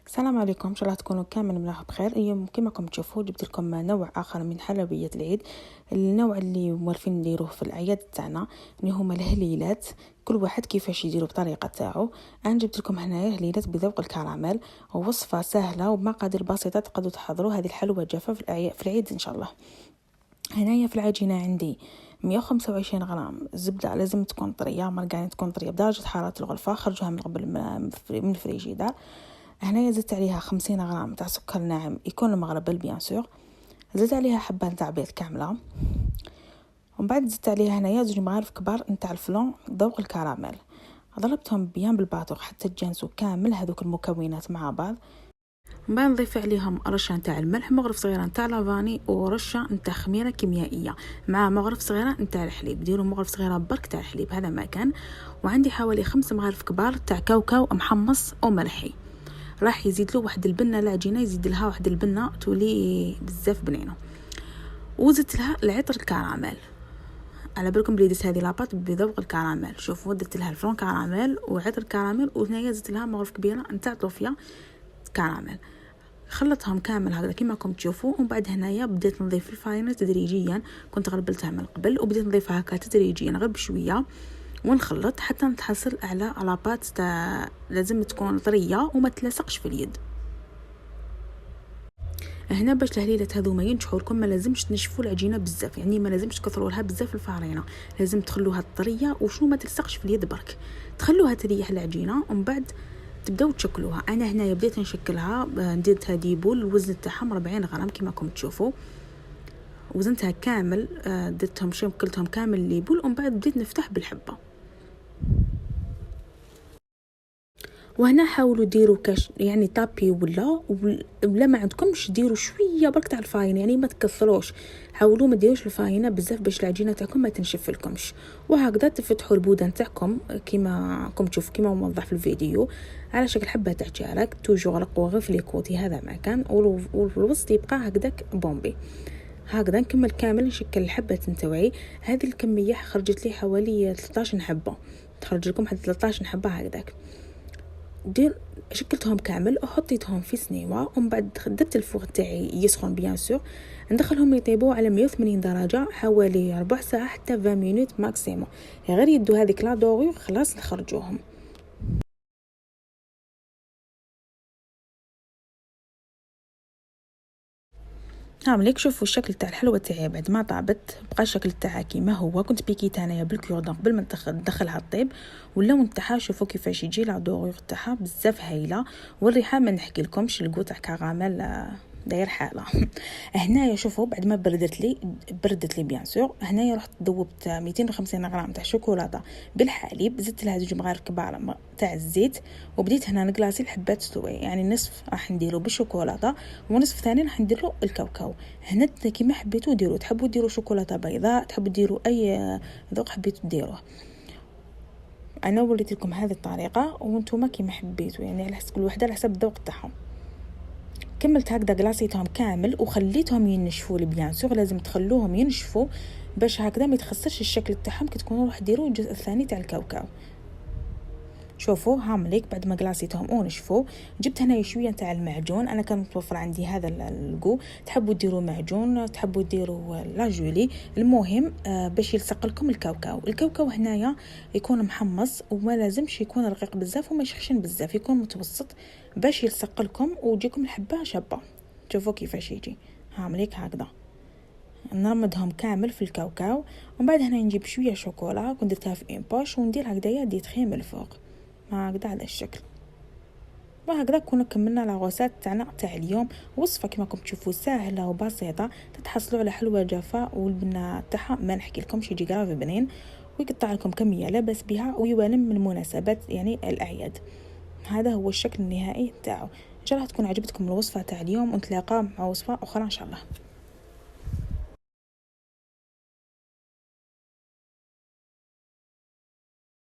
السلام عليكم، ان شاء الله تكونوا كامل ملاح بخير. اليوم كما راكم تشوفوا جبت لكم نوع اخر من حلويات العيد، النوع اللي موالفين نديروه في الاعياد تاعنا اللي هما الهليلات. كل واحد كيفاش يديروا بطريقه تاعو. انا جبت لكم هنايا هليلات بذوق الكراميل، ووصفه سهله وبمقادير بسيطه تقدروا تحضروا هذه الحلوه جافه في العيد ان شاء الله. هنايا في العجينه عندي 125 غرام زبده، لازم تكون طريه، مرقانه تكون طريه بدرجه حراره الغرفه، خرجوها من قبل من الفريجيدار. هنا زدت عليها 50 غرام تاع سكر ناعم يكون مغربل بيان سور، زدت عليها حبه تاع بيض كامله، ومن بعد زدت عليها هنايا 2 مغارف كبار نتاع الفلون ذوق الكراميل. ضربتهم بيان بالباطور حتى تجانسوا كامل هذوك المكونات مع بعض. من بعد نضيف عليهم رشه نتاع الملح، مغرف صغيره نتاع لافاني، ورشه نتاع خميره كيميائيه مع مغرف صغيره نتاع الحليب. ديروا مغرف صغيره برك تاع الحليب هذا ما كان. وعندي حوالي 5 مغارف كبار تاع كاوكاو محمص وملحي. راح يزيد له واحد البنه العجينه، يزيد لها واحد البنه تولي بزاف بنينه. وزدت لها العطر الكراميل، على بالكم بلي درت هذه لاباط بذوق الكراميل. شوفوا درت لها الفرون كراميل وعطر كراميل، وهنايا زدت لها مغرف كبيره نتاع طوفيه كراميل. خلطهم كامل هكذا كما راكم تشوفوا. ومن بعد هنايا بديت نضيف الفارينه تدريجيا، كنت غربلتها من قبل وبديت نضيفها هكا تدريجيا غير بشويه، ونخلط حتى نتحصل على لاباط تاع لازم تكون طريه وما تلصقش في اليد. هنا باش الهليلات هذوما ينجحوا لكم ما لازمش تنشفوا العجينه بزاف، يعني ما لازمش تكثروا لها بزاف الفارينه، لازم تخلوها طريه وشنو ما تلصقش في اليد برك. تخلوها تريح العجينه ومن بعد تبداو تشكلوها. انا هنايا بديت نشكلها، نديرتها ديبول، الوزن تاعهم 40 غرام كما راكم تشوفوا. وزنتها كامل، درتهم شكلتهم كامل ليبول، ومن بعد بديت نفتح بالحبه. وهنا حاولوا ديروا كاش يعني طابي ولا ما عندكمش ديروا شويه برك تاع الفاينه، يعني ما تكثروش، حاولوا ما ديروش الفاينه بزاف باش العجينه تاعكم ما تنشف لكمش. وهكذا تفتحوا البوده نتاعكم كيما راكم تشوفوا كيما موضح في الفيديو على شكل حبه تاع شارك. توجو رقوا غير في ليكوتي هذا ما كان، والوسط يبقى هكذاك بومبي. هكذا نكمل كامل نشكل الحبه نتاعي. هذه الكميه خرجت لي حوالي 13 حبه، تخرج لكم حتى 13 حبه هكذاك. شكلتهم كامل وحطيتهم في سنيوه، ومن بعد درت الفوغ تاعي يسخن بيان سور، ندخلهم يطيبوا على 180 درجه حوالي ربع ساعه حتى 20 مينوت ماكسيموم، غير يدوا هذيك لا دوغي خلاص نخرجوهم. هامليك شوفوا الشكل تاع الحلوه تاعي بعد ما طابت، بقى الشكل تاعها كيما هو. كنت بيكيت انايا بالكيودون قبل ما ندخلها الطيب، واللون تاعها شوفوا كيفاش يجي لا دوغ تاعها بزاف هايله، والريحه ما نحكي لكمش، الكو تاع كراميل داير حاله. هنايا شوفوا بعد ما بردت لي بيان سور، هنايا رحت ذوبت 250 غرام تاع شوكولاته بالحليب، زدت لها 2 مغارف كبار تاع الزيت، وبديت هنا نقلاصي الحبات تستوي، يعني نصف راح نديرو بالشوكولاته ونصف ثاني راح نديرو الكاوكاو. هنا كيما حبيتو ديروا، تحبوا ديروا شوكولاته بيضاء، تحبوا ديروا اي ذوق حبيتو ديروه. انا وريت لكم هذه الطريقه وانتم كيما حبيتوا، يعني على حسب كل وحده على حسب الذوق تاعهم. كملت هكذا قلاصيتهم كامل وخليتهم ينشفوا. بيان سور لازم تخلوهم ينشفوا باش هكذا ما يتخسرش الشكل تاعهم كي تكونوا راح ديروا الجزء الثاني تاع الكاوكاو. شوفوا هامليك بعد ما قلاصيتهم ونشفوا، جبت هنا شويه تاع المعجون، انا كان متوفر عندي هذا الكو، تحبوا ديروا معجون تحبوا ديروا لا جولي، المهم باش يلصق لكم الكاوكاو هنايا يكون محمص وما لازمش يكون رقيق بزاف وما يشخشن بزاف، يكون متوسط باش يلصق لكم ويجيكم الحبه شابه. شوفوا كيفاش يجي هامليك هكذا. نرمدهم كامل في الكاوكاو، ومن بعد هنا نجيب شويه شوكولا كنت درتها في ان بوش وندير هكذايا دي تخيم الفوق هكذا على الشكل. وهكذا كنا كملنا العروسات تاعنا تاع اليوم. وصفه كما راكم تشوفوا سهله وبسيطه، تتحصلوا على حلوه جافه والبنه تاعها ما نحكي لكمش يجي غير بنين، ويقطع لكم كميه لاباس بها ويوالم من المناسبات يعني الاعياد. هذا هو الشكل النهائي تاعو. ان شاء الله تكون عجبتكم الوصفه تاع اليوم، ونتلاقى مع وصفه اخرى ان شاء الله.